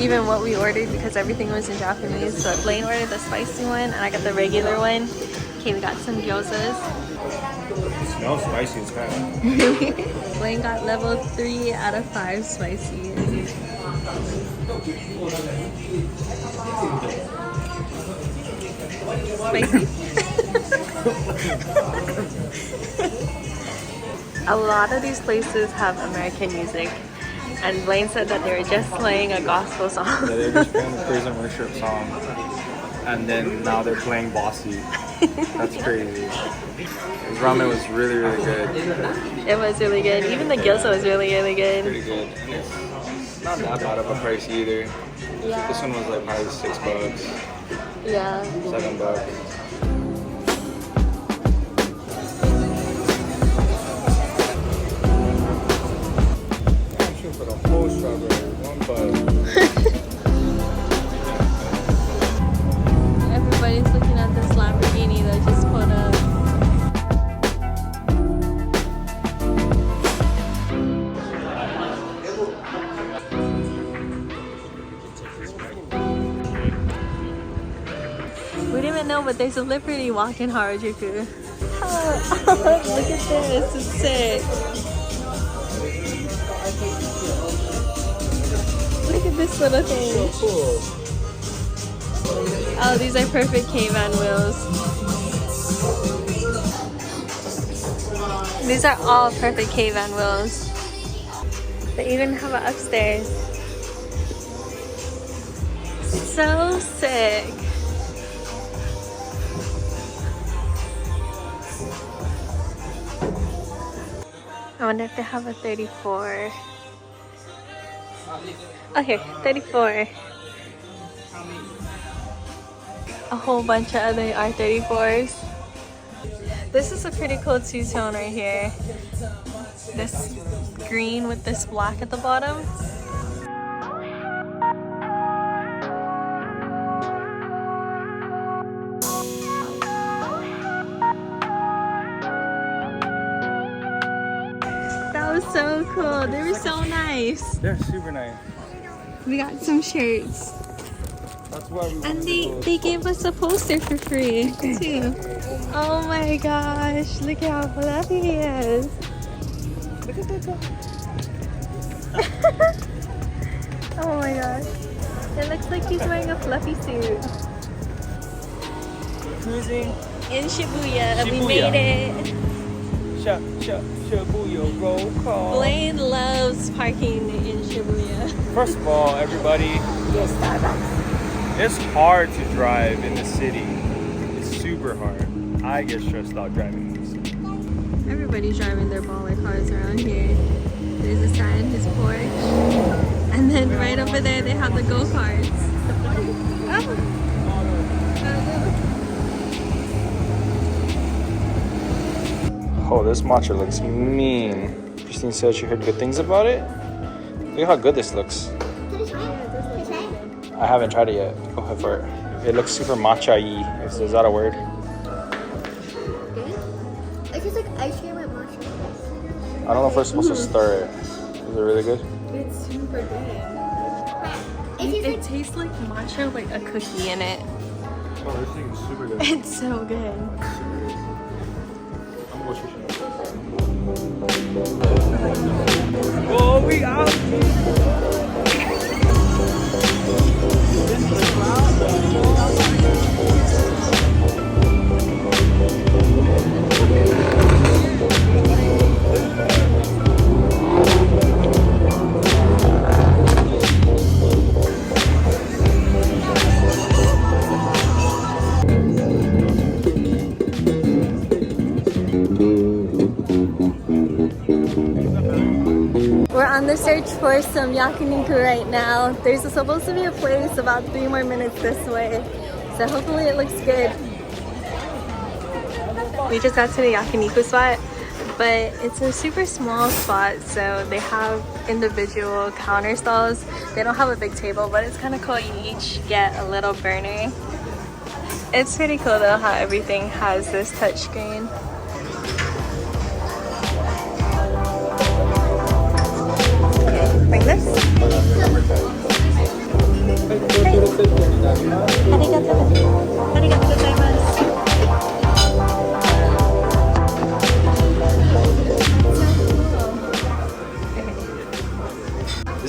even what we ordered because everything was in Japanese. So Blaine ordered the spicy one and I got the regular one. Okay, we got some gyozas. It smells spicy as heck. Blaine got level 3 out of 5 spicy. Spicy? A lot of these places have American music, and Blaine said that they were just playing a gospel song. Yeah, they were just playing the praise and worship song, and then now they're playing Bossy. That's crazy. His ramen was really, really good. It was really good. Even the gyoza was really, really good. Pretty good. And it's not that bad of a price either. Yeah. This one was like probably $6. Yeah. $7. For the whole strawberry, one bite. Everybody's looking at this Lamborghini that just put up. We didn't even know, but there's a Liberty Walk in Harajuku. Oh, look at this, it's sick. Look at this little thing. So cool. Oh, these are perfect K-Van wheels. These are all perfect K-Van wheels. They even have it upstairs. So sick. I wonder if they have a 34. Oh, here, 34. A whole bunch of other R34s. This is a pretty cool two-tone right here. This green with this black at the bottom. That was so cool. They were so nice. They're super nice. We got some shirts. That's why we And they gave us a poster for free too. Oh my gosh, look how fluffy he is. Look at that guy. Oh my gosh. It looks like he's wearing a fluffy suit. Cruising. In Shibuya, we Shibuya. made it. Shibuya roll call. Blaine loves parking in Shibuya. First of all, everybody, Yes, Starbucks. it's hard to drive in the city. It's super hard. I get stressed out driving in the city. Everybody's driving their baller cars around here. There's a sign, his Porsche. And then right over there they have the go-karts. Oh, this matcha looks mean. Christine said she heard good things about it. Look at how good this looks. I haven't tried it yet. Go ahead for it. It looks super matcha-y. Is that a word? Good? It tastes like ice cream with matcha. I don't know if we're supposed to stir it. Is it really good? It's super good. It tastes like matcha with a cookie in it. Oh, this thing is super good. It's so good. Oh, we out! We're on the search for some Yakiniku right now. There's supposed to be a place about 3 more minutes this way. So hopefully it looks good. We just got to the Yakiniku spot, but it's a super small spot. So they have individual counter stalls. They don't have a big table, but it's kind of cool. You each get a little burner. It's pretty cool though how everything has this touch screen. Bring this.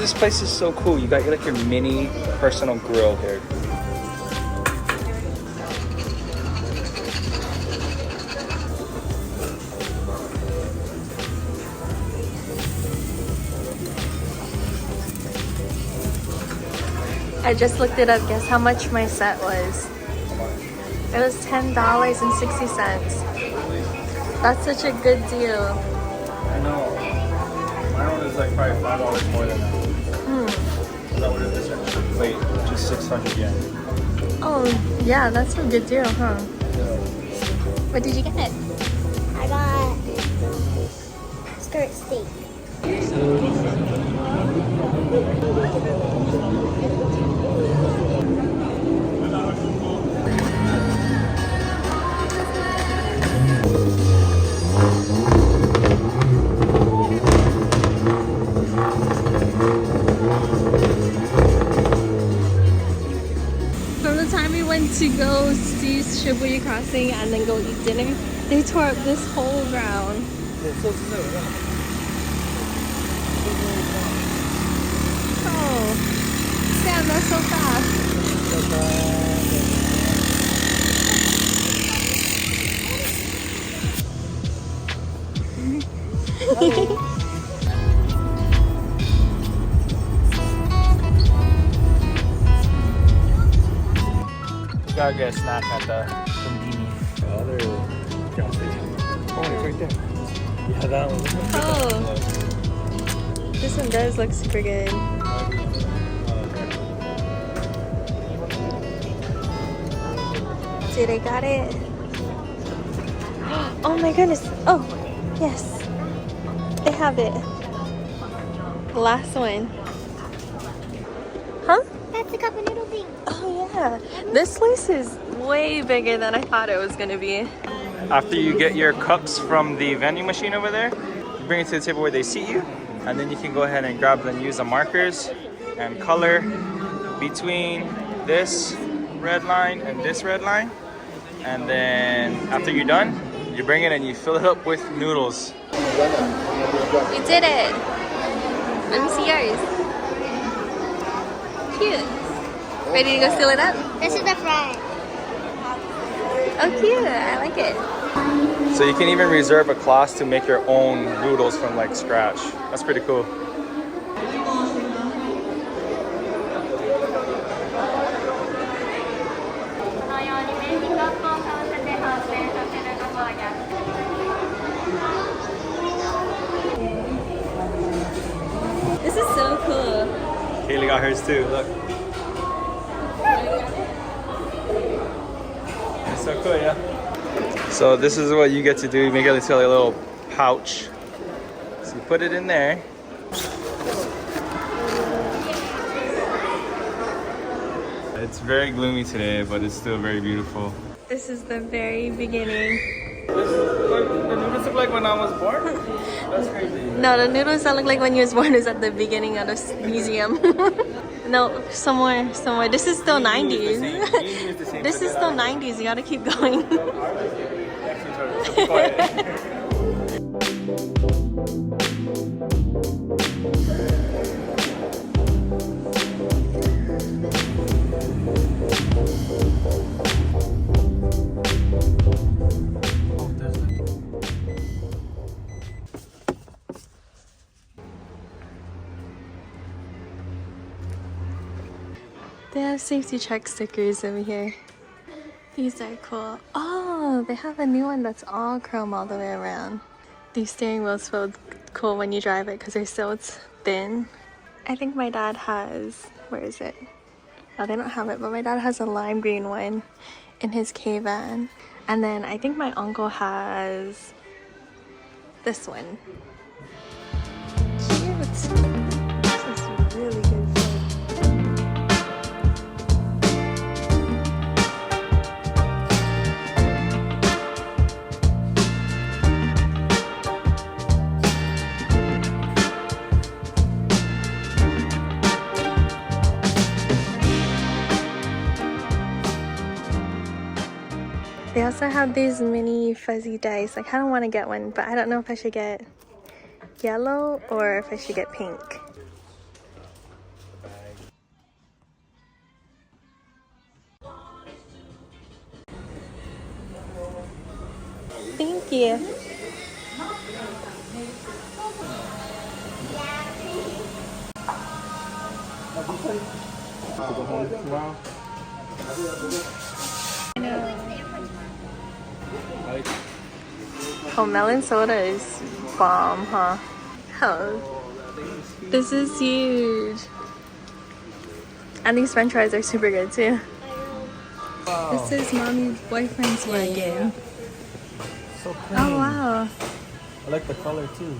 This place is so cool. You got like your mini personal grill here. I just looked it up. Guess how much my set was? It was $10.60. That's such a good deal. I know. My one is like probably $5 more than that. That would have this extra plate, which is 600 yen. Oh, yeah, that's a good deal, huh? What did you get? I got skirt steak. From the time we went to go see Shibuya Crossing and then go eat dinner, they tore up this whole ground. Oh, Sam, that's so fast. You gotta get a snack at the convenience. Other gas station. Oh, it's right there. Yeah, that one. Oh, this one does look super good. Did I got it? Oh my goodness. Oh, yes. They have it. The last one. Huh? That's the cup of noodle thing. Oh yeah. This place is way bigger than I thought it was gonna be. After you get your cups from the vending machine over there, you bring it to the table where they seat you, and then you can go ahead and grab and use the markers and color between this red line and this red line. And then after you're done, you bring it and you fill it up with noodles. You did it. Let me see yours. Cute. Ready to go fill it up? This is the front. Oh, cute. I like it. So you can even reserve a class to make your own noodles from like scratch. That's pretty cool. This is so cool. Kaylee got hers too, look. It's so cool, yeah. So this is what you get to do. You make it into like a little pouch. So you put it in there. It's very gloomy today, but it's still very beautiful. This is the very beginning. The noodles look like when I was born? That's crazy. No, the noodles that look like when you was born is at the beginning of the museum. No, somewhere. This is still 90s. This is still 90s. You gotta keep going. They have safety check stickers over here. These are cool. Oh, they have a new one that's all chrome all the way around. These steering wheels feel cool when you drive it because they're so thin. I think my dad has, where is it? Oh, they don't have it, but my dad has a lime green one in his K-van. And then I think my uncle has this one. Cute. This is really good food. They also have these mini fuzzy dice. I kind of want to get one, but I don't know if I should get yellow or if I should get pink. Thank you. Oh, melon soda is bomb, huh? Oh, this is huge. And these french fries are super good too. Wow. This is mommy's boyfriend's wagon. So clean. Oh, wow. I like the color too.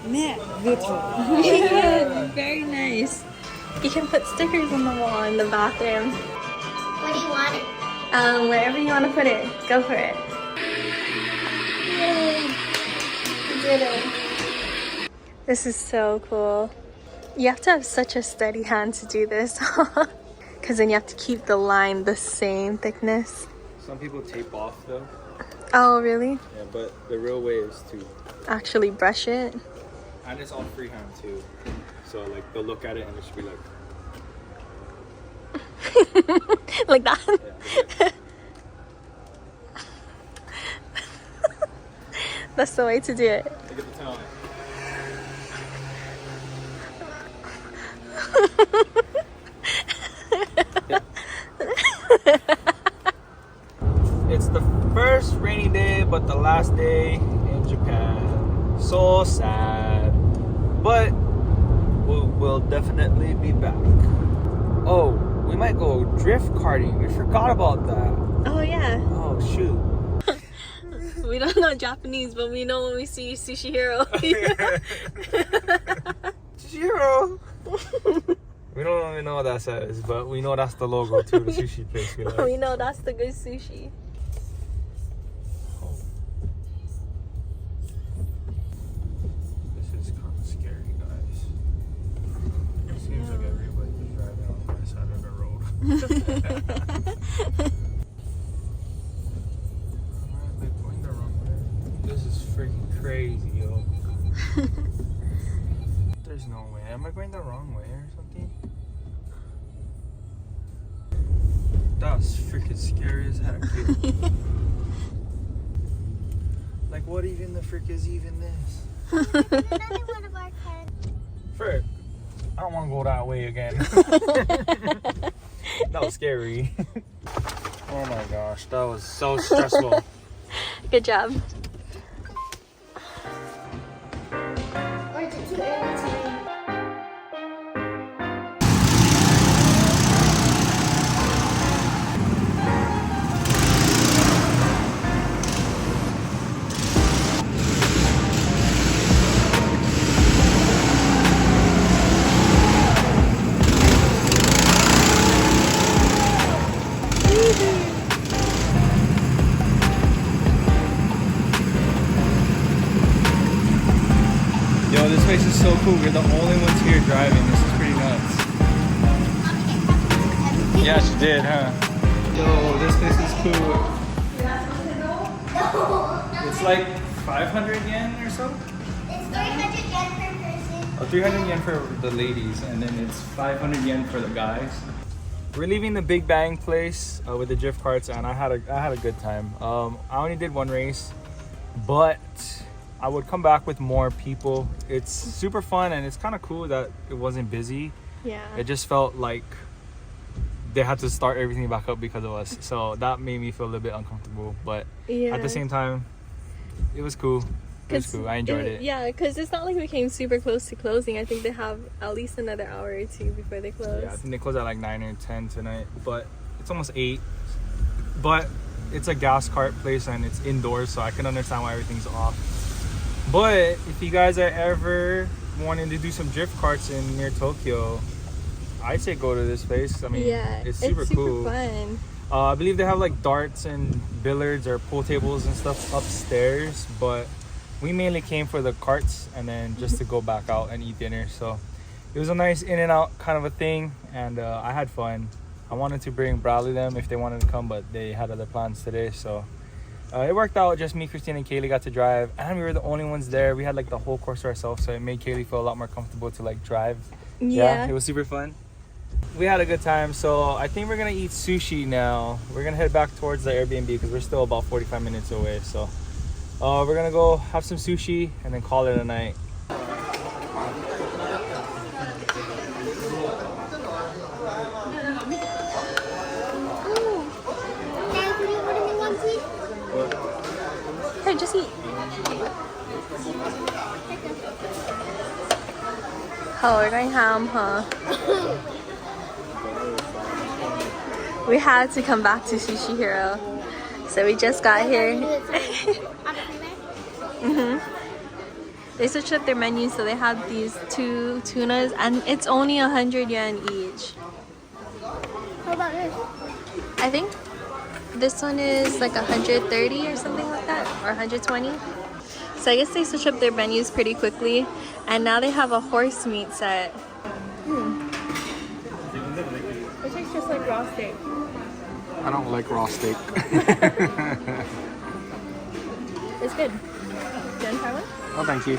Yeah, very nice. You can put stickers on the wall in the bathroom. What do you want it? Wherever you want to put it, go for it. Yay! You did it. This is so cool. You have to have such a steady hand to do this. Because then you have to keep the line the same thickness. Some people tape off though. Oh, really? Yeah, but the real way is to Actually brush it? and it's all freehand too. So like they'll look at it and it should be like Like that? yeah, That's the way to do it. look at the tone. It's the first rainy day, but the last day in Japan. So sad. But we'll definitely be back. Oh, we might go drift karting. We forgot about that. Oh, yeah. Oh, shoot. We don't know Japanese, but we know when we see Sushiro. Sushiro! We don't even know what that says, but we know that's the logo to the sushi place we like. We know that's the good sushi. This is kind of scary, guys. It seems like everybody's driving on the side of the road. Am I going the wrong way? This is freaking crazy, yo. There's no way. Am I going the wrong way or something? That's freaking scary as heck, dude. Like, what even the frick is even this? Another one of our friends. Frick, I don't want to go that way again. That was scary. Oh my gosh, that was so stressful. Good job. Or is it too early to eat? Yo, this place is so cool. We're the only ones here driving. This is pretty nuts. Yeah, she did, huh? Yo, this place is cool. It's like 500 yen or so? It's 300 yen per person. Oh, 300 yen for the ladies, and then it's 500 yen for the guys. We're leaving the Big Bang place with the drift carts, and I had a good time. I only did one race, but I would come back with more people. It's super fun, and it's kind of cool that it wasn't busy. Yeah. It just felt like they had to start everything back up because of us, so that made me feel a little bit uncomfortable. But Yeah. at the same time, it was cool. It was cool. I enjoyed it. Yeah, because it's not like we came super close to closing. I think they have at least another hour or two before they close. Yeah, I think they close at like 9 or 10 tonight, but it's almost 8. But it's a gas cart place and it's indoors, so I can understand why everything's off. But if you guys are ever wanting to do some drift carts in near Tokyo, I'd say go to this place. I mean, Yeah, it's super cool. fun. I believe they have like darts and billiards or pool tables and stuff upstairs, but we mainly came for the carts and then just to go back out and eat dinner. So it was a nice in and out kind of a thing, and I had fun. I wanted to bring Bradley them if they wanted to come, but they had other plans today, so It worked out. Just me, Christine, and Kaylee got to drive, and we were the only ones there. We had like the whole course to ourselves, so it made Kaylee feel a lot more comfortable to like drive. Yeah. It was super fun. We had a good time, so I think we're gonna eat sushi now. We're gonna head back towards the Airbnb because we're still about 45 minutes away. So we're gonna go have some sushi and then call it a night. Here, just eat. Oh, we're going ham, huh? We had to come back to Sushiro, so we just got here. They switched up their menu, so they had these 2 tunas, and it's only 100 yen each. How about this? I think this one is like 130 or something like that, or 120. So I guess they switch up their menus pretty quickly, and now they have a horse meat set. It tastes just like raw steak. I don't like raw steak. It's good. Do you want to try one? Oh, thank you.